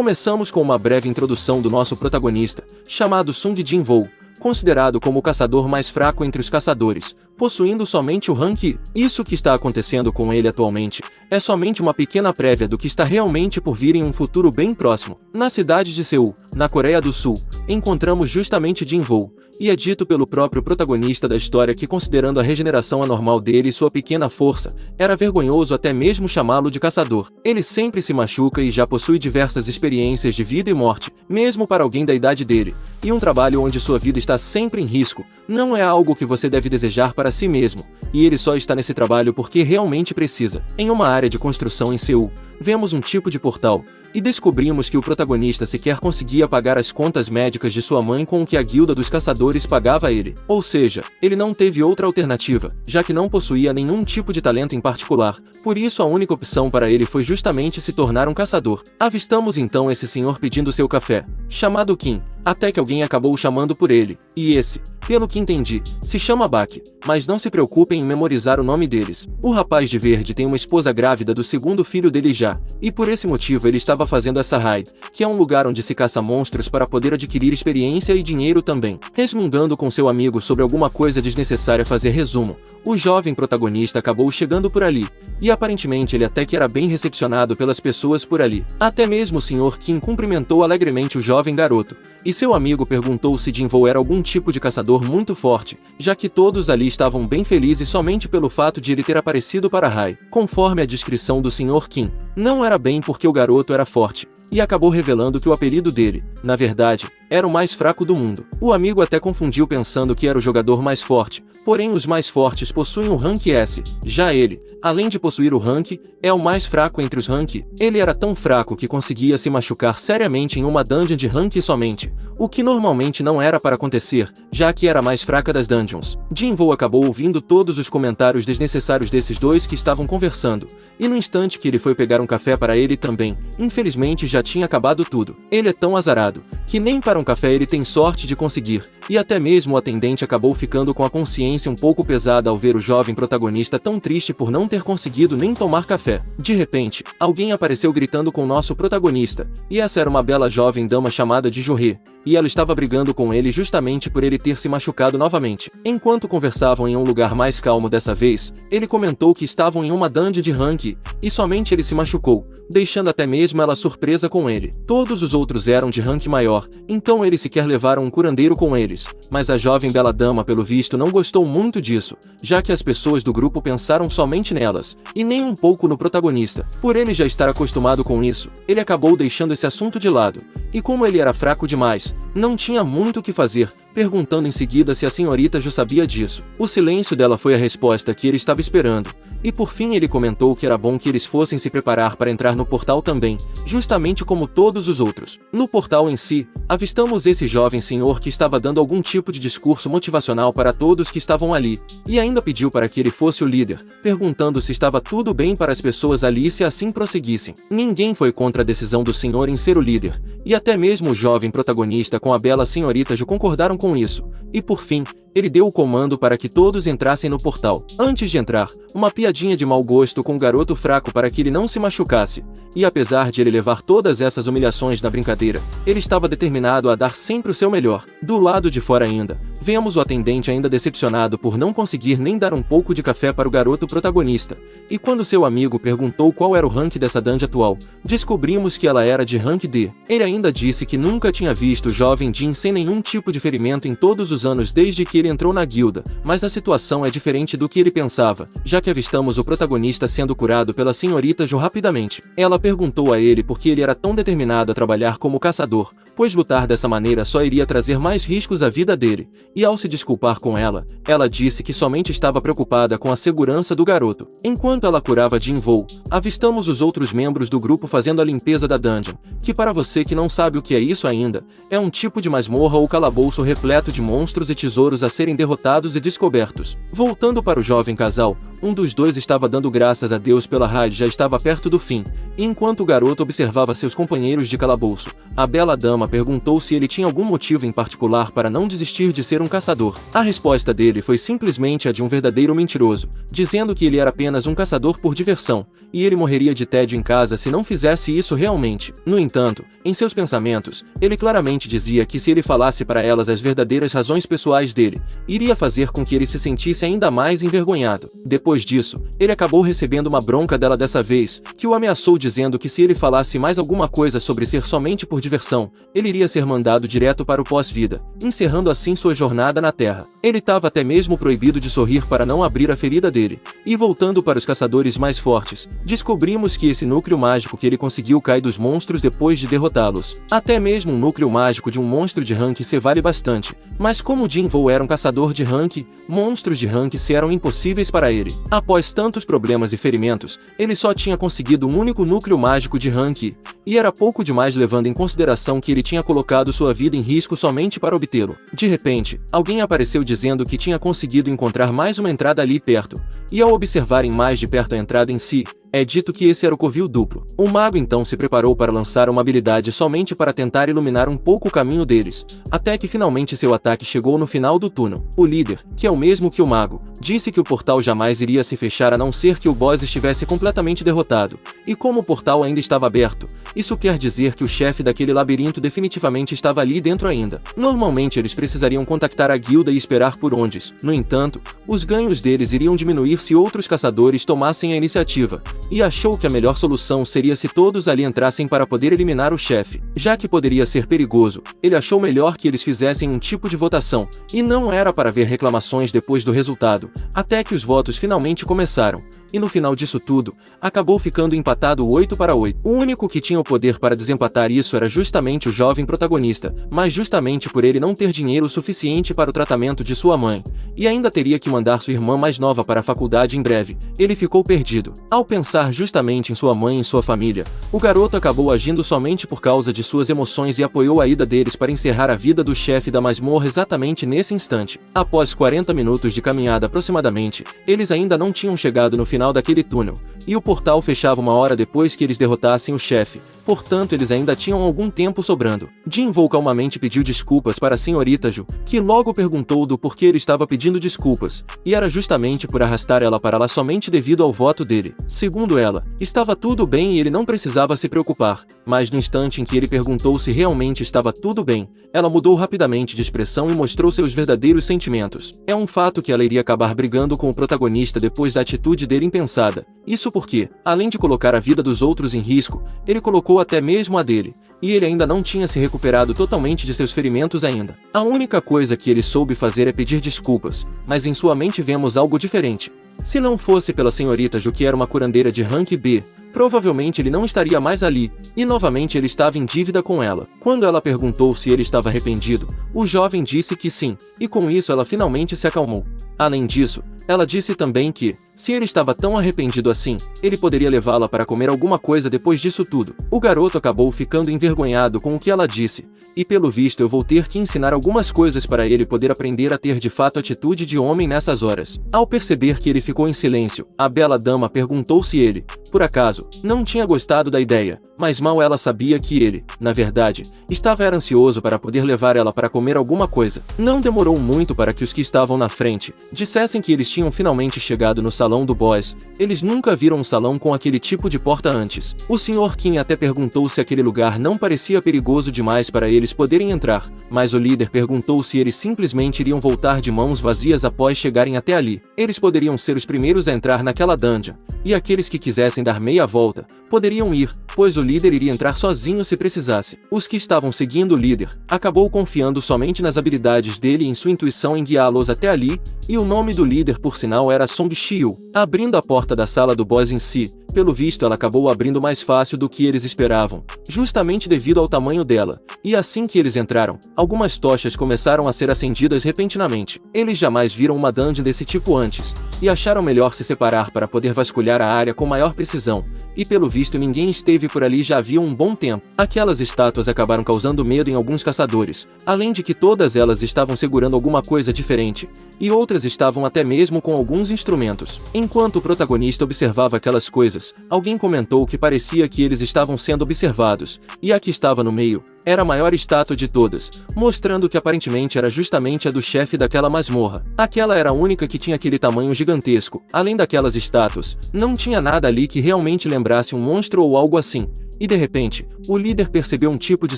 Começamos com uma breve introdução do nosso protagonista, chamado Sung Jin-woo, considerado como o caçador mais fraco entre os caçadores, possuindo somente o rank I. Isso que está acontecendo com ele atualmente é somente uma pequena prévia do que está realmente por vir em um futuro bem próximo. Na cidade de Seul, na Coreia do Sul, encontramos justamente Jin-woo, e é dito pelo próprio protagonista da história que, considerando a regeneração anormal dele e sua pequena força, era vergonhoso até mesmo chamá-lo de caçador. Ele sempre se machuca e já possui diversas experiências de vida e morte, mesmo para alguém da idade dele, e um trabalho onde sua vida está sempre em risco não é algo que você deve desejar para si mesmo, e ele só está nesse trabalho porque realmente precisa. Em uma área de construção em Seul, vemos um tipo de portal, e descobrimos que o protagonista sequer conseguia pagar as contas médicas de sua mãe com o que a guilda dos caçadores pagava a ele. Ou seja, ele não teve outra alternativa, já que não possuía nenhum tipo de talento em particular, por isso a única opção para ele foi justamente se tornar um caçador. Avistamos então esse senhor pedindo seu café, chamado Kim, até que alguém acabou chamando por ele, e esse, pelo que entendi, se chama Bak, mas não se preocupem em memorizar o nome deles. O rapaz de verde tem uma esposa grávida do segundo filho dele já, e por esse motivo ele estava fazendo essa raid, que é um lugar onde se caça monstros para poder adquirir experiência e dinheiro também. Resmungando com seu amigo sobre alguma coisa desnecessária fazer resumo, o jovem protagonista acabou chegando por ali, e aparentemente ele até que era bem recepcionado pelas pessoas por ali. Até mesmo o Sr. Kim cumprimentou alegremente o jovem garoto, e seu amigo perguntou se Jin-woo era algum tipo de caçador muito forte, já que todos ali estavam bem felizes somente pelo fato de ele ter aparecido para Rai. Conforme a descrição do Sr. Kim, não era bem porque o garoto era forte, e acabou revelando que o apelido dele, na verdade, era o mais fraco do mundo. O amigo até confundiu pensando que era o jogador mais forte, porém os mais fortes possuem o rank S, já ele, além de possuir o rank, é o mais fraco entre os rank. Ele era tão fraco que conseguia se machucar seriamente em uma dungeon de rank somente, o que normalmente não era para acontecer, já que era a mais fraca das dungeons. Jin-woo acabou ouvindo todos os comentários desnecessários desses dois que estavam conversando, e no instante que ele foi pegar um café para ele também, infelizmente já tinha acabado tudo. Ele é tão azarado, que nem para um café ele tem sorte de conseguir, e até mesmo o atendente acabou ficando com a consciência um pouco pesada ao ver o jovem protagonista tão triste por não ter conseguido nem tomar café. De repente, alguém apareceu gritando com nosso protagonista, e essa era uma bela jovem dama chamada de Jorê, e ela estava brigando com ele justamente por ele ter se machucado novamente. Enquanto conversavam em um lugar mais calmo dessa vez, ele comentou que estavam em uma dungeon de rank, e somente ele se machucou, deixando até mesmo ela surpresa com ele. Todos os outros eram de rank maior, então eles sequer levaram um curandeiro com eles, mas a jovem bela dama pelo visto não gostou muito disso, já que as pessoas do grupo pensaram somente nelas, e nem um pouco no protagonista. Por ele já estar acostumado com isso, ele acabou deixando esse assunto de lado, e como ele era fraco demais, não tinha muito o que fazer, perguntando em seguida se a senhorita já sabia disso. O silêncio dela foi a resposta que ele estava esperando, e por fim ele comentou que era bom que eles fossem se preparar para entrar no portal também, justamente como todos os outros. No portal em si, avistamos esse jovem senhor que estava dando algum tipo de discurso motivacional para todos que estavam ali, e ainda pediu para que ele fosse o líder, perguntando se estava tudo bem para as pessoas ali se assim prosseguissem. Ninguém foi contra a decisão do senhor em ser o líder, e até mesmo o jovem protagonista com a bela senhorita Ju concordaram com isso, e por fim, ele deu o comando para que todos entrassem no portal. Antes de entrar, uma piadinha de mau gosto com o garoto fraco para que ele não se machucasse, e apesar de ele levar todas essas humilhações na brincadeira, ele estava determinado a dar sempre o seu melhor. Do lado de fora ainda, vemos o atendente ainda decepcionado por não conseguir nem dar um pouco de café para o garoto protagonista, e quando seu amigo perguntou qual era o rank dessa dungeon atual, descobrimos que ela era de rank D. Ele ainda disse que nunca tinha visto o jovem Jin sem nenhum tipo de ferimento em todos os anos desde que ele entrou na guilda, mas a situação é diferente do que ele pensava, já que avistamos o protagonista sendo curado pela senhorita Jo rapidamente. Ela perguntou a ele por que ele era tão determinado a trabalhar como caçador, pois lutar dessa maneira só iria trazer mais riscos à vida dele, e ao se desculpar com ela, ela disse que somente estava preocupada com a segurança do garoto. Enquanto ela curava Jin-woo, avistamos os outros membros do grupo fazendo a limpeza da dungeon, que para você que não sabe o que é isso ainda, é um tipo de masmorra ou calabouço repleto de monstros e tesouros a serem derrotados e descobertos. Voltando para o jovem casal, um dos dois estava dando graças a Deus pela raid já estava perto do fim, e enquanto o garoto observava seus companheiros de calabouço, a bela dama perguntou se ele tinha algum motivo em particular para não desistir de ser um caçador. A resposta dele foi simplesmente a de um verdadeiro mentiroso, dizendo que ele era apenas um caçador por diversão, e ele morreria de tédio em casa se não fizesse isso realmente. No entanto, Em seus pensamentos, ele claramente dizia que se ele falasse para elas as verdadeiras razões pessoais dele, iria fazer com que ele se sentisse ainda mais envergonhado. Depois disso, ele acabou recebendo uma bronca dela dessa vez, que o ameaçou dizendo que se ele falasse mais alguma coisa sobre ser somente por diversão, ele iria ser mandado direto para o pós-vida, encerrando assim sua jornada na Terra. Ele estava até mesmo proibido de sorrir para não abrir a ferida dele. E voltando para os caçadores mais fortes, descobrimos que esse núcleo mágico que ele conseguiu cai dos monstros depois de derrotá-los. Até mesmo um núcleo mágico de um monstro de rank C vale bastante, mas como Jinvoo era um caçador de rank, monstros de rank C eram impossíveis para ele. Após tantos problemas e ferimentos, ele só tinha conseguido um único núcleo mágico de rank, e era pouco demais levando em consideração que ele tinha colocado sua vida em risco somente para obtê-lo. De repente, alguém apareceu dizendo que tinha conseguido encontrar mais uma entrada ali perto, e ao observarem mais de perto a entrada em si, é dito que esse era o covil duplo. O mago então se preparou para lançar uma habilidade somente para tentar iluminar um pouco o caminho deles, até que finalmente seu ataque chegou no final do túnel. O líder, que é o mesmo que o mago, disse que o portal jamais iria se fechar a não ser que o boss estivesse completamente derrotado, e como o portal ainda estava aberto, isso quer dizer que o chefe daquele labirinto definitivamente estava ali dentro ainda. Normalmente eles precisariam contactar a guilda e esperar por ondes. No entanto, os ganhos deles iriam diminuir se outros caçadores tomassem a iniciativa, e achou que a melhor solução seria se todos ali entrassem para poder eliminar o chefe. Já que poderia ser perigoso, ele achou melhor que eles fizessem um tipo de votação, e não era para ver reclamações depois do resultado, até que os votos finalmente começaram. E no final disso tudo, acabou ficando empatado 8 para 8. O único que tinha o poder para desempatar isso era justamente o jovem protagonista, mas justamente por ele não ter dinheiro suficiente para o tratamento de sua mãe, e ainda teria que mandar sua irmã mais nova para a faculdade em breve, ele ficou perdido. Ao pensar justamente em sua mãe e sua família, o garoto acabou agindo somente por causa de suas emoções e apoiou a ida deles para encerrar a vida do chefe da masmorra exatamente nesse instante. Após 40 minutos de caminhada aproximadamente, eles ainda não tinham chegado no final daquele túnel, e o portal fechava uma hora depois que eles derrotassem o chefe, portanto eles ainda tinham algum tempo sobrando. Jinvoo calmamente pediu desculpas para a senhorita Ju, que logo perguntou do porquê ele estava pedindo desculpas, e era justamente por arrastar ela para lá somente devido ao voto dele. Segundo ela, estava tudo bem e ele não precisava se preocupar, mas no instante em que ele perguntou se realmente estava tudo bem, ela mudou rapidamente de expressão e mostrou seus verdadeiros sentimentos. É um fato que ela iria acabar brigando com o protagonista depois da atitude dele impensada. Isso porque, além de colocar a vida dos outros em risco, ele colocou até mesmo a dele, e ele ainda não tinha se recuperado totalmente de seus ferimentos ainda. A única coisa que ele soube fazer é pedir desculpas, mas em sua mente vemos algo diferente. Se não fosse pela senhorita Ju, que era uma curandeira de rank B, provavelmente ele não estaria mais ali, e novamente ele estava em dívida com ela. Quando ela perguntou se ele estava arrependido, o jovem disse que sim, e com isso ela finalmente se acalmou. Além disso, ela disse também que, se ele estava tão arrependido assim, ele poderia levá-la para comer alguma coisa depois disso tudo. O garoto acabou ficando envergonhado com o que ela disse, e pelo visto eu vou ter que ensinar algumas coisas para ele poder aprender a ter de fato atitude de homem nessas horas. Ao perceber que ele ficou em silêncio, a bela dama perguntou se ele, por acaso, não tinha gostado da ideia, mas mal ela sabia que ele, na verdade, estava ansioso para poder levar ela para comer alguma coisa. Não demorou muito para que os que estavam na frente dissessem que eles tinham finalmente chegado no salão do boss. Eles nunca viram um salão com aquele tipo de porta antes. O Sr. Kim até perguntou se aquele lugar não parecia perigoso demais para eles poderem entrar, mas o líder perguntou se eles simplesmente iriam voltar de mãos vazias após chegarem até ali. Eles poderiam ser os primeiros a entrar naquela dungeon, e aqueles que quisessem dar meia volta poderiam ir, pois o líder iria entrar sozinho se precisasse. Os que estavam seguindo o líder acabou confiando somente nas habilidades dele e em sua intuição em guiá-los até ali, e o nome do líder por sinal era Song Xiu. Abrindo a porta da sala do boss em si, pelo visto ela acabou abrindo mais fácil do que eles esperavam, justamente devido ao tamanho dela, e assim que eles entraram, algumas tochas começaram a ser acendidas repentinamente. Eles jamais viram uma dungeon desse tipo antes, e acharam melhor se separar para poder vasculhar a área com maior precisão, e pelo visto ninguém esteve por ali já havia um bom tempo. Aquelas estátuas acabaram causando medo em alguns caçadores, além de que todas elas estavam segurando alguma coisa diferente, e outras estavam até mesmo com alguns instrumentos. Enquanto o protagonista observava aquelas coisas, alguém comentou que parecia que eles estavam sendo observados, e a que estava no meio, era a maior estátua de todas, mostrando que aparentemente era justamente a do chefe daquela masmorra. Aquela era a única que tinha aquele tamanho gigantesco. Além daquelas estátuas, não tinha nada ali que realmente lembrasse um monstro ou algo assim. E de repente, o líder percebeu um tipo de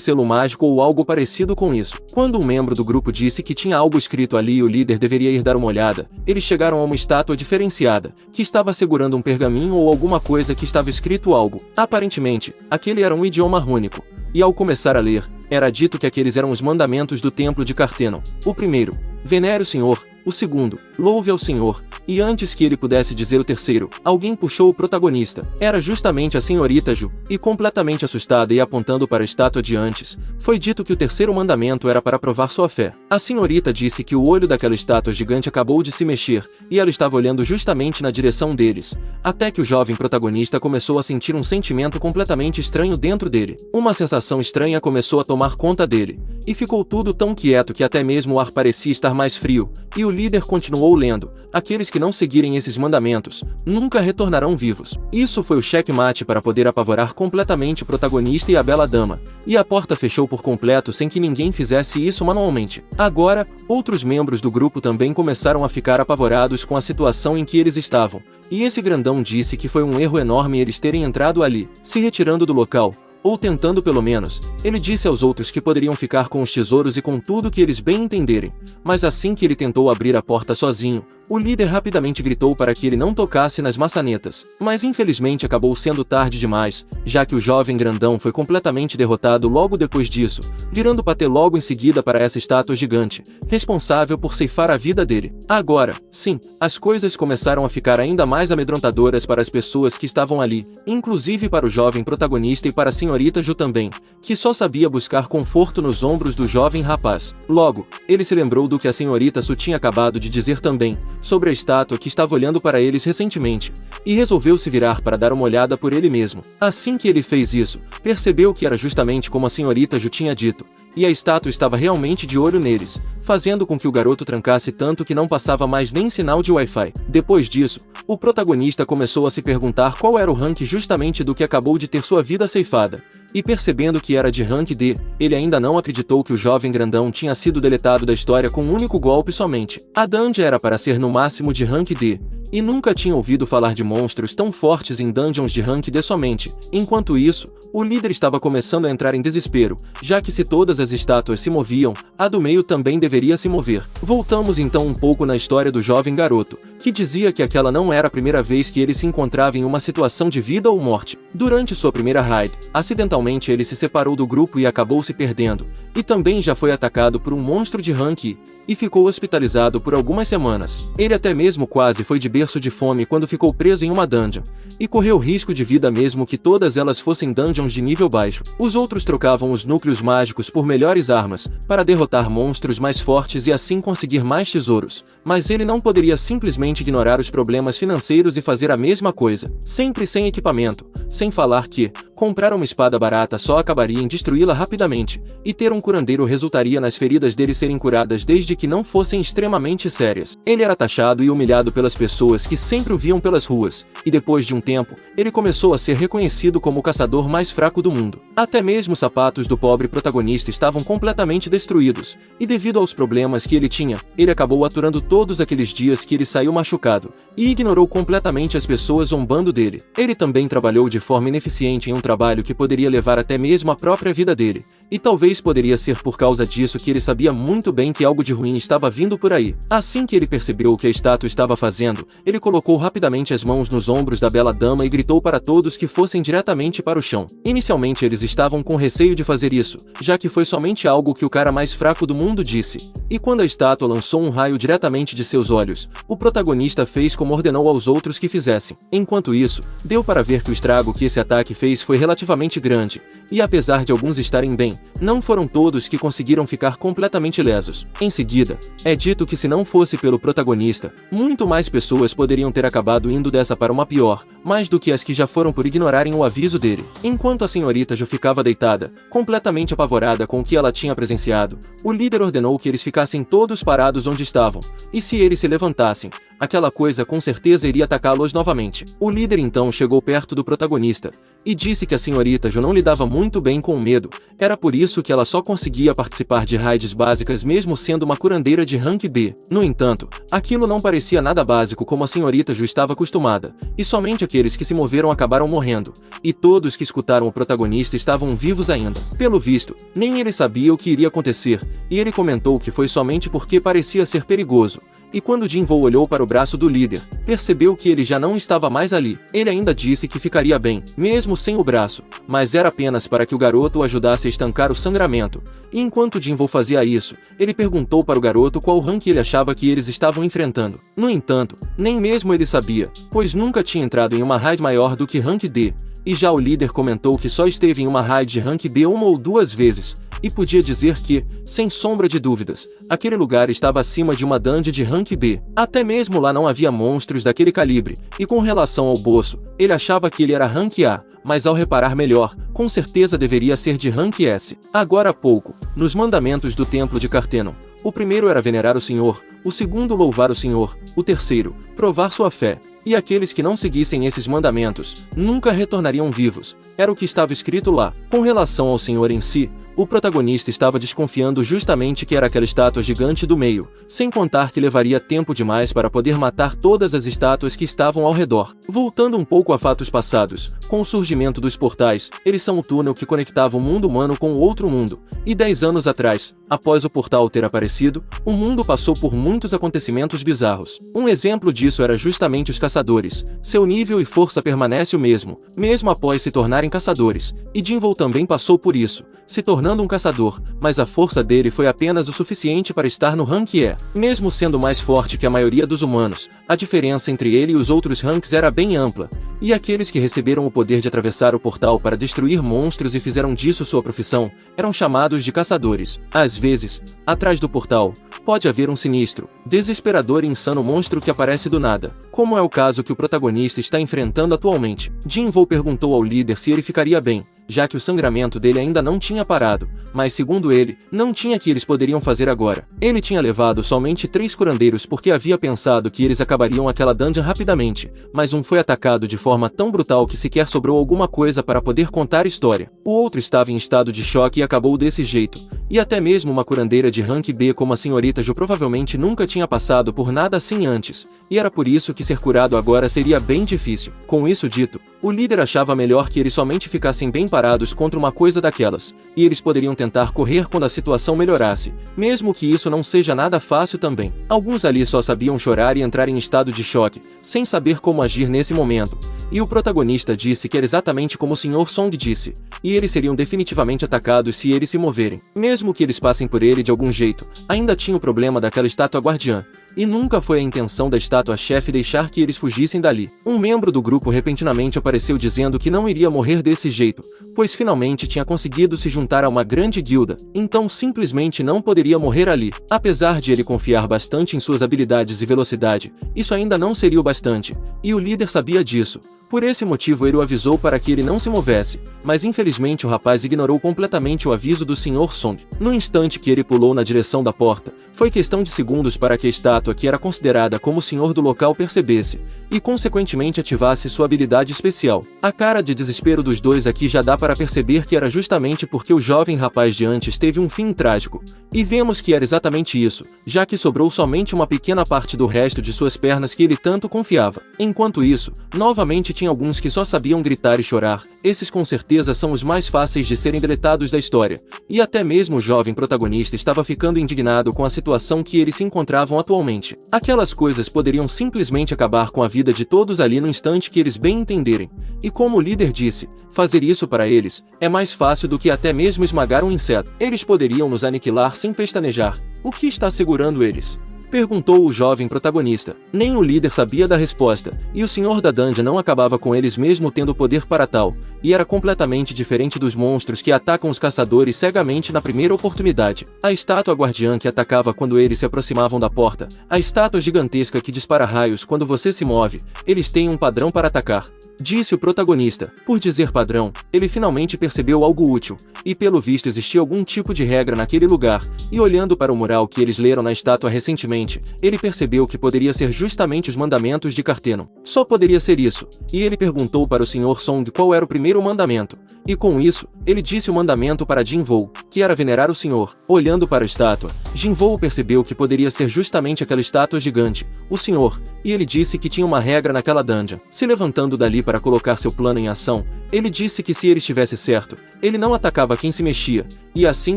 selo mágico ou algo parecido com isso. Quando um membro do grupo disse que tinha algo escrito ali e o líder deveria ir dar uma olhada, eles chegaram a uma estátua diferenciada, que estava segurando um pergaminho ou alguma coisa que estava escrito algo. Aparentemente, aquele era um idioma rúnico. E ao começar a ler, era dito que aqueles eram os mandamentos do templo de Cartenon. O primeiro: venere o Senhor. O segundo: louve ao Senhor. E antes que ele pudesse dizer o terceiro, alguém puxou o protagonista. Era justamente a senhorita Ju, e completamente assustada e apontando para a estátua de antes, foi dito que o terceiro mandamento era para provar sua fé. A senhorita disse que o olho daquela estátua gigante acabou de se mexer, e ela estava olhando justamente na direção deles, até que o jovem protagonista começou a sentir um sentimento completamente estranho dentro dele. Uma sensação estranha começou a tomar conta dele, e ficou tudo tão quieto que até mesmo o ar parecia estar mais frio, e o líder continuou lendo: aqueles que não seguirem esses mandamentos nunca retornarão vivos. Isso foi o checkmate para poder apavorar completamente o protagonista e a bela dama, e a porta fechou por completo sem que ninguém fizesse isso manualmente. Agora, outros membros do grupo também começaram a ficar apavorados com a situação em que eles estavam, e esse grandão disse que foi um erro enorme eles terem entrado ali, se retirando do local, ou tentando pelo menos. Ele disse aos outros que poderiam ficar com os tesouros e com tudo que eles bem entenderem, mas assim que ele tentou abrir a porta sozinho, o líder rapidamente gritou para que ele não tocasse nas maçanetas, mas infelizmente acabou sendo tarde demais, já que o jovem grandão foi completamente derrotado logo depois disso, virando patê logo em seguida para essa estátua gigante, responsável por ceifar a vida dele. Agora, sim, as coisas começaram a ficar ainda mais amedrontadoras para as pessoas que estavam ali, inclusive para o jovem protagonista e para a senhorita Ju também, que só sabia buscar conforto nos ombros do jovem rapaz. Logo, ele se lembrou do que a senhorita Su tinha acabado de dizer também, sobre a estátua que estava olhando para eles recentemente, e resolveu se virar para dar uma olhada por ele mesmo. Assim que ele fez isso, percebeu que era justamente como a senhorita Ju tinha dito, e a estátua estava realmente de olho neles, fazendo com que o garoto trancasse tanto que não passava mais nem sinal de Wi-Fi. Depois disso, o protagonista começou a se perguntar qual era o rank justamente do que acabou de ter sua vida ceifada, e percebendo que era de rank D, ele ainda não acreditou que o jovem grandão tinha sido deletado da história com um único golpe somente. A dungeon era para ser no máximo de rank D, e nunca tinha ouvido falar de monstros tão fortes em dungeons de rank D somente. Enquanto isso, o líder estava começando a entrar em desespero, já que se todas as estátuas se moviam, a do meio também deveria se mover. Voltamos então um pouco na história do jovem garoto, que dizia que aquela não era a primeira vez que ele se encontrava em uma situação de vida ou morte. Durante sua primeira raid, acidentalmente ele se separou do grupo e acabou se perdendo, e também já foi atacado por um monstro de rank I, e ficou hospitalizado por algumas semanas. Ele até mesmo quase foi de berço de fome quando ficou preso em uma dungeon, e correu risco de vida mesmo que todas elas fossem dungeons de nível baixo. Os outros trocavam os núcleos mágicos por melhores armas, para derrotar monstros mais fortes e assim conseguir mais tesouros, mas ele não poderia simplesmente ignorar os problemas financeiros e fazer a mesma coisa, sempre sem equipamento, sem falar que comprar uma espada barata só acabaria em destruí-la rapidamente, e ter um curandeiro resultaria nas feridas dele serem curadas desde que não fossem extremamente sérias. Ele era taxado e humilhado pelas pessoas que sempre o viam pelas ruas, e depois de um tempo, ele começou a ser reconhecido como o caçador mais fraco do mundo. Até mesmo os sapatos do pobre protagonista estavam completamente destruídos, e devido aos problemas que ele tinha, ele acabou aturando todos aqueles dias que ele saiu machucado, e ignorou completamente as pessoas zombando dele. Ele também trabalhou de forma ineficiente em um trabalho que poderia levar até mesmo a própria vida dele, e talvez poderia ser por causa disso que ele sabia muito bem que algo de ruim estava vindo por aí. Assim que ele percebeu o que a estátua estava fazendo, ele colocou rapidamente as mãos nos ombros da bela dama e gritou para todos que fossem diretamente para o chão. Inicialmente eles estavam com receio de fazer isso, já que foi somente algo que o cara mais fraco do mundo disse. E quando a estátua lançou um raio diretamente de seus olhos, o protagonista fez como ordenou aos outros que fizessem. Enquanto isso, deu para ver que o estrago que esse ataque fez foi relativamente grande, e apesar de alguns estarem bem, não foram todos que conseguiram ficar completamente ilesos. Em seguida, é dito que se não fosse pelo protagonista, muito mais pessoas poderiam ter acabado indo dessa para uma pior, mais do que as que já foram por ignorarem o aviso dele. Enquanto a senhorita Ju ficava deitada, completamente apavorada com o que ela tinha presenciado, o líder ordenou que eles ficassem todos parados onde estavam, e se eles se levantassem, aquela coisa com certeza iria atacá-los novamente. O líder então chegou perto do protagonista e disse que a senhorita Jo não lidava muito bem com o medo, era por isso que ela só conseguia participar de raids básicas mesmo sendo uma curandeira de rank B. No entanto, aquilo não parecia nada básico como a senhorita Jo estava acostumada, e somente aqueles que se moveram acabaram morrendo, e todos que escutaram o protagonista estavam vivos ainda. Pelo visto, nem ele sabia o que iria acontecer, e ele comentou que foi somente porque parecia ser perigoso. E quando Jinvoo olhou para o braço do líder, percebeu que ele já não estava mais ali. Ele ainda disse que ficaria bem, mesmo sem o braço, mas era apenas para que o garoto o ajudasse a estancar o sangramento. E enquanto Jinvoo fazia isso, ele perguntou para o garoto qual rank ele achava que eles estavam enfrentando. No entanto, nem mesmo ele sabia, pois nunca tinha entrado em uma raid maior do que rank D. E já o líder comentou que só esteve em uma raid de rank B uma ou duas vezes, e podia dizer que, sem sombra de dúvidas, aquele lugar estava acima de uma dungeon de rank B. Até mesmo lá não havia monstros daquele calibre, e com relação ao bosso, ele achava que ele era rank A, mas ao reparar melhor, com certeza deveria ser de rank S. Agora há pouco, nos mandamentos do templo de Cartenon, o primeiro era venerar o Senhor, o segundo louvar o Senhor, o terceiro, provar sua fé, e aqueles que não seguissem esses mandamentos, nunca retornariam vivos, era o que estava escrito lá. Com relação ao Senhor em si, o protagonista estava desconfiando justamente que era aquela estátua gigante do meio, sem contar que levaria tempo demais para poder matar todas as estátuas que estavam ao redor. Voltando um pouco a fatos passados, com o surgimento dos portais, eles são o túnel que conectava o mundo humano com o outro mundo, e 10 anos atrás, após o portal ter aparecido, o mundo passou por muitos acontecimentos bizarros. Um exemplo disso era justamente os caçadores. Seu nível e força permanece o mesmo após se tornarem caçadores, e Jinvoo também passou por isso, se tornando um caçador, mas a força dele foi apenas o suficiente para estar no rank E. Mesmo sendo mais forte que a maioria dos humanos, a diferença entre ele e os outros ranks era bem ampla, e aqueles que receberam o poder de atravessar o portal para destruir monstros e fizeram disso sua profissão, eram chamados de caçadores. Às vezes, atrás do portal, pode haver um sinistro, desesperador e insano monstro que aparece do nada, como é o caso que o protagonista está enfrentando atualmente. Jinvoo perguntou ao líder se ele ficaria bem, já que o sangramento dele ainda não tinha parado, mas segundo ele, não tinha que eles poderiam fazer agora. Ele tinha levado somente 3 curandeiros porque havia pensado que eles acabariam aquela dungeon rapidamente, mas um foi atacado de forma tão brutal que sequer sobrou alguma coisa para poder contar história. O outro estava em estado de choque e acabou desse jeito, e até mesmo uma curandeira de rank B como a senhorita Jo provavelmente nunca tinha passado por nada assim antes, e era por isso que ser curado agora seria bem difícil. Com isso dito, o líder achava melhor que eles somente ficassem bem parados contra uma coisa daquelas, e eles poderiam tentar correr quando a situação melhorasse, mesmo que isso não seja nada fácil também. Alguns ali só sabiam chorar e entrar em estado de choque, sem saber como agir nesse momento, e o protagonista disse que era exatamente como o Sr. Song disse, e eles seriam definitivamente atacados se eles se moverem. Mesmo que eles passem por ele de algum jeito, ainda tinha o problema daquela estátua guardiã, e nunca foi a intenção da estátua-chefe deixar que eles fugissem dali. Um membro do grupo repentinamente apareceu dizendo que não iria morrer desse jeito, pois finalmente tinha conseguido se juntar a uma grande guilda, então simplesmente não poderia morrer ali. Apesar de ele confiar bastante em suas habilidades e velocidade, isso ainda não seria o bastante, e o líder sabia disso. Por esse motivo ele o avisou para que ele não se movesse, mas infelizmente o rapaz ignorou completamente o aviso do Sr. Song. No instante que ele pulou na direção da porta, foi questão de segundos para que a estátua que era considerada como o senhor do local percebesse, e consequentemente ativasse sua habilidade especial. A cara de desespero dos dois aqui já dá para perceber que era justamente porque o jovem rapaz de antes teve um fim trágico, e vemos que era exatamente isso, já que sobrou somente uma pequena parte do resto de suas pernas que ele tanto confiava. Enquanto isso, novamente tinha alguns que só sabiam gritar e chorar, esses com certeza são os mais fáceis de serem deletados da história, e até mesmo o jovem protagonista estava ficando indignado com a situação que eles se encontravam atualmente. Aquelas coisas poderiam simplesmente acabar com a vida de todos ali no instante que eles bem entenderem, e como o líder disse, fazer isso para eles é mais fácil do que até mesmo esmagar um inseto. Eles poderiam nos aniquilar sem pestanejar. O que está segurando eles? Perguntou o jovem protagonista. Nem o líder sabia da resposta, e o senhor da dungeon não acabava com eles mesmo tendo poder para tal, e era completamente diferente dos monstros que atacam os caçadores cegamente na primeira oportunidade. A estátua guardiã que atacava quando eles se aproximavam da porta, a estátua gigantesca que dispara raios quando você se move, eles têm um padrão para atacar. Disse o protagonista. Por dizer padrão, ele finalmente percebeu algo útil, e pelo visto existia algum tipo de regra naquele lugar, e olhando para o mural que eles leram na estátua recentemente, repente, ele percebeu que poderia ser justamente os mandamentos de Carteno. Só poderia ser isso, e ele perguntou para o Sr. Song qual era o primeiro mandamento. E com isso, ele disse o mandamento para Jinvou, que era venerar o Senhor. Olhando para a estátua, Jinvou percebeu que poderia ser justamente aquela estátua gigante, o Senhor, e ele disse que tinha uma regra naquela dungeon. Se levantando dali para colocar seu plano em ação, ele disse que se ele estivesse certo, ele não atacava quem se mexia, e assim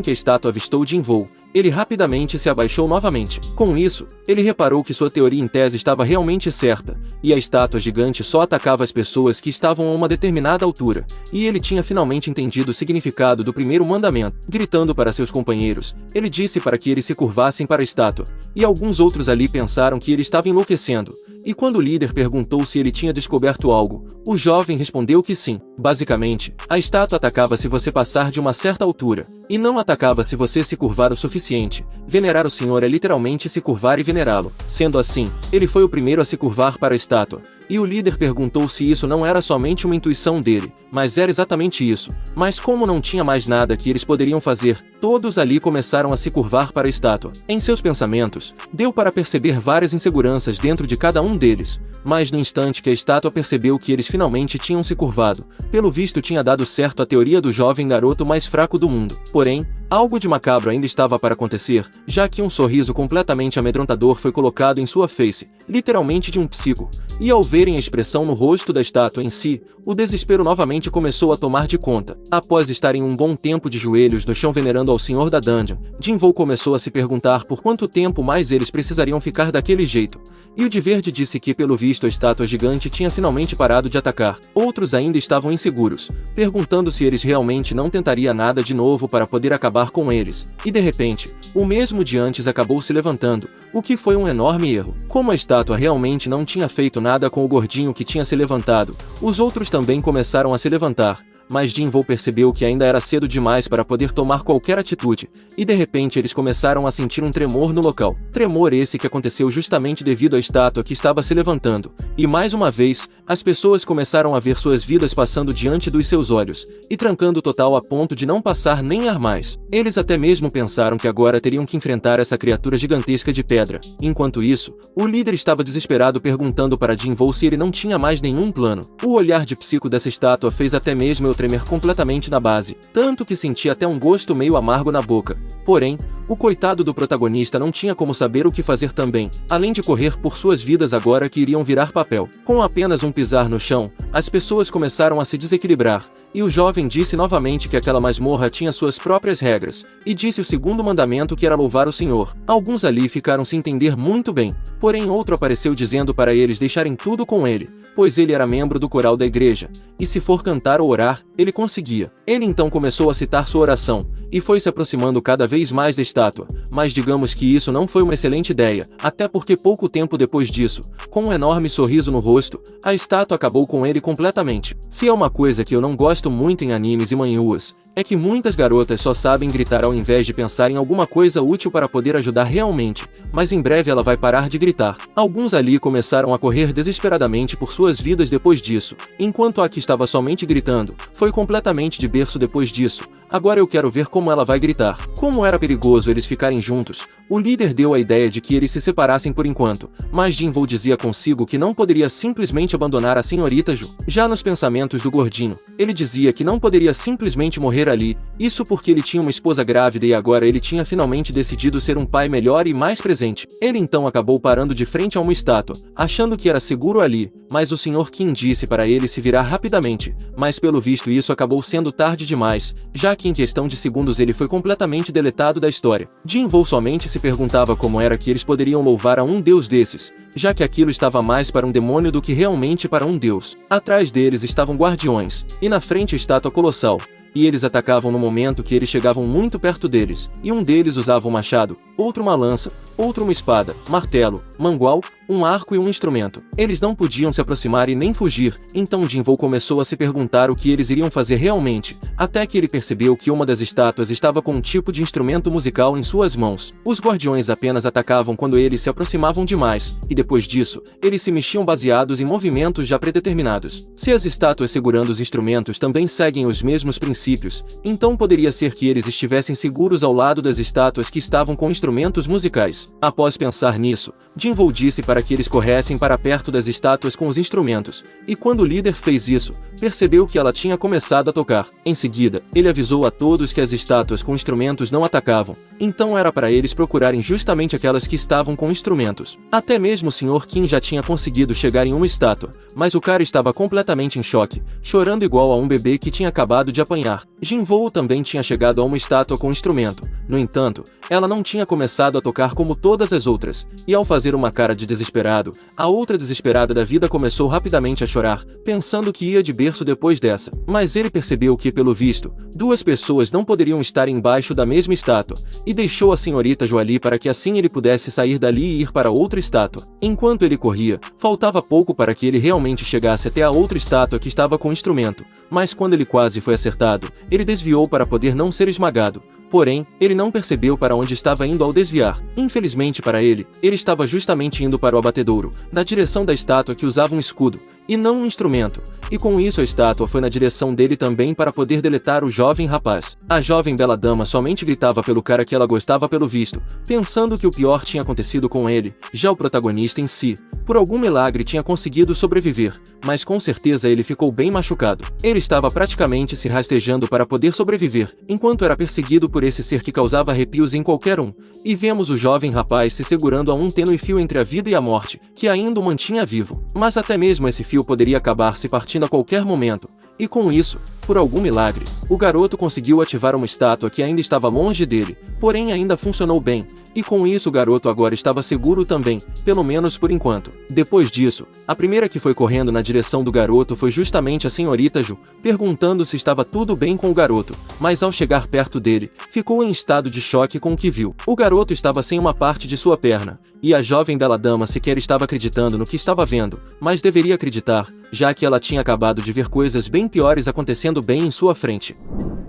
que a estátua avistou Jinvou, ele rapidamente se abaixou novamente. Com isso, ele reparou que sua teoria em tese estava realmente certa, e a estátua gigante só atacava as pessoas que estavam a uma determinada altura, e ele tinha finalmente entendido o significado do primeiro mandamento. Gritando para seus companheiros, ele disse para que eles se curvassem para a estátua, e alguns outros ali pensaram que ele estava enlouquecendo, e quando o líder perguntou se ele tinha descoberto algo, o jovem respondeu que sim. Basicamente, a estátua atacava se você passar de uma certa altura, e não atacava se você se curvar o suficiente. Venerar o Senhor é literalmente se curvar e venerá-lo. Sendo assim, ele foi o primeiro a se curvar para a estátua. E o líder perguntou se isso não era somente uma intuição dele, mas era exatamente isso. Mas como não tinha mais nada que eles poderiam fazer, todos ali começaram a se curvar para a estátua. Em seus pensamentos, deu para perceber várias inseguranças dentro de cada um deles, mas no instante que a estátua percebeu que eles finalmente tinham se curvado, pelo visto tinha dado certo a teoria do jovem garoto mais fraco do mundo. Porém, algo de macabro ainda estava para acontecer, já que um sorriso completamente amedrontador foi colocado em sua face, literalmente de um psico, e ao verem a expressão no rosto da estátua em si, o desespero novamente começou a tomar de conta. Após estarem um bom tempo de joelhos no chão venerando ao Senhor da Dungeon, Jinvou começou a se perguntar por quanto tempo mais eles precisariam ficar daquele jeito, e o de verde disse que pelo visto a estátua gigante tinha finalmente parado de atacar. Outros ainda estavam inseguros, perguntando se eles realmente não tentariam nada de novo para poder acabar com eles, e de repente, o mesmo de antes acabou se levantando, o que foi um enorme erro. Como a estátua realmente não tinha feito nada com o gordinho que tinha se levantado, os outros também começaram a se levantar, mas Jinvou percebeu que ainda era cedo demais para poder tomar qualquer atitude, e de repente eles começaram a sentir um tremor no local. Tremor esse que aconteceu justamente devido à estátua que estava se levantando, e mais uma vez, as pessoas começaram a ver suas vidas passando diante dos seus olhos, e trancando total a ponto de não passar nem ar mais. Eles até mesmo pensaram que agora teriam que enfrentar essa criatura gigantesca de pedra. Enquanto isso, o líder estava desesperado perguntando para Jinvou se ele não tinha mais nenhum plano. O olhar de psico dessa estátua fez até mesmo eu tremer completamente na base, tanto que senti até um gosto meio amargo na boca. Porém, o coitado do protagonista não tinha como saber o que fazer também, além de correr por suas vidas agora que iriam virar papel. Com apenas um pisar no chão, as pessoas começaram a se desequilibrar, e o jovem disse novamente que aquela masmorra tinha suas próprias regras, e disse o segundo mandamento que era louvar o Senhor. Alguns ali ficaram sem entender muito bem, porém outro apareceu dizendo para eles deixarem tudo com ele, pois ele era membro do coral da igreja, e se for cantar ou orar, ele conseguia. Ele então começou a citar sua oração, e foi se aproximando cada vez mais da estátua, mas digamos que isso não foi uma excelente ideia, até porque pouco tempo depois disso, com um enorme sorriso no rosto, a estátua acabou com ele completamente. Se é uma coisa que eu não gosto muito em animes e manhwas, é que muitas garotas só sabem gritar ao invés de pensar em alguma coisa útil para poder ajudar realmente, mas em breve ela vai parar de gritar. Alguns ali começaram a correr desesperadamente por suas vidas depois disso, enquanto a que estava somente gritando, foi completamente de berço depois disso. Agora eu quero ver como ela vai gritar. Como era perigoso eles ficarem juntos, o líder deu a ideia de que eles se separassem por enquanto, mas Jinvou dizia consigo que não poderia simplesmente abandonar a senhorita Ju. Já nos pensamentos do gordinho, ele dizia que não poderia simplesmente morrer ali, isso porque ele tinha uma esposa grávida e agora ele tinha finalmente decidido ser um pai melhor e mais presente. Ele então acabou parando de frente a uma estátua, achando que era seguro ali, mas o Sr. Kim disse para ele se virar rapidamente, mas pelo visto isso acabou sendo tarde demais, já que em questão de segundos ele foi completamente deletado da história. Jinvou somente se perguntava como era que eles poderiam louvar a um deus desses, já que aquilo estava mais para um demônio do que realmente para um deus. Atrás deles estavam guardiões, e na frente a estátua colossal, e eles atacavam no momento que eles chegavam muito perto deles, e um deles usava um machado, outro uma lança, outro uma espada, martelo, mangual, um arco e um instrumento. Eles não podiam se aproximar e nem fugir, então Jinvoo começou a se perguntar o que eles iriam fazer realmente, até que ele percebeu que uma das estátuas estava com um tipo de instrumento musical em suas mãos. Os guardiões apenas atacavam quando eles se aproximavam demais, e depois disso, eles se mexiam baseados em movimentos já predeterminados. Se as estátuas segurando os instrumentos também seguem os mesmos princípios, então poderia ser que eles estivessem seguros ao lado das estátuas que estavam com instrumentos musicais. Após pensar nisso, Jinvoo disse para que eles corressem para perto das estátuas com os instrumentos, e quando o líder fez isso, percebeu que ela tinha começado a tocar. Em seguida, ele avisou a todos que as estátuas com instrumentos não atacavam, então era para eles procurarem justamente aquelas que estavam com instrumentos. Até mesmo o Sr. Kim já tinha conseguido chegar em uma estátua, mas o cara estava completamente em choque, chorando igual a um bebê que tinha acabado de apanhar. Jinvoo também tinha chegado a uma estátua com instrumento. No entanto, ela não tinha começado a tocar como todas as outras, e ao fazer uma cara de desesperado, a outra desesperada da vida começou rapidamente a chorar, pensando que ia de berço depois dessa. Mas ele percebeu que, pelo visto, duas pessoas não poderiam estar embaixo da mesma estátua, e deixou a senhorita Joali para que assim ele pudesse sair dali e ir para outra estátua. Enquanto ele corria, faltava pouco para que ele realmente chegasse até a outra estátua que estava com instrumento, mas quando ele quase foi acertado, ele desviou para poder não ser esmagado. Porém, ele não percebeu para onde estava indo ao desviar. Infelizmente para ele, ele estava justamente indo para o abatedouro, na direção da estátua que usava um escudo, e não um instrumento. E com isso a estátua foi na direção dele também para poder deletar o jovem rapaz. A jovem bela dama somente gritava pelo cara que ela gostava pelo visto, pensando que o pior tinha acontecido com ele. Já o protagonista em si, por algum milagre tinha conseguido sobreviver, mas com certeza ele ficou bem machucado. Ele estava praticamente se rastejando para poder sobreviver, enquanto era perseguido por esse ser que causava arrepios em qualquer um, e vemos o jovem rapaz se segurando a um tênue fio entre a vida e a morte, que ainda o mantinha vivo. Mas até mesmo esse fio poderia acabar se partindo a qualquer momento, e com isso, por algum milagre, o garoto conseguiu ativar uma estátua que ainda estava longe dele, porém ainda funcionou bem, e com isso o garoto agora estava seguro também, pelo menos por enquanto. Depois disso, a primeira que foi correndo na direção do garoto foi justamente a senhorita Ju, perguntando se estava tudo bem com o garoto, mas ao chegar perto dele, ficou em estado de choque com o que viu. O garoto estava sem uma parte de sua perna, e a jovem bela dama sequer estava acreditando no que estava vendo, mas deveria acreditar, já que ela tinha acabado de ver coisas bem piores acontecendo bem em sua frente.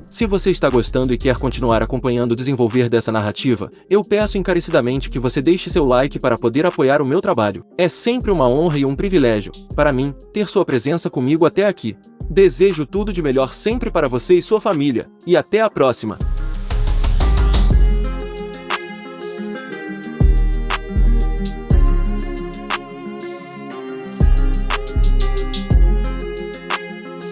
Se você está gostando e quer continuar acompanhando o desenvolver dessa narrativa, eu peço encarecidamente que você deixe seu like para poder apoiar o meu trabalho. É sempre uma honra e um privilégio, para mim, ter sua presença comigo até aqui. Desejo tudo de melhor sempre para você e sua família, e até a próxima!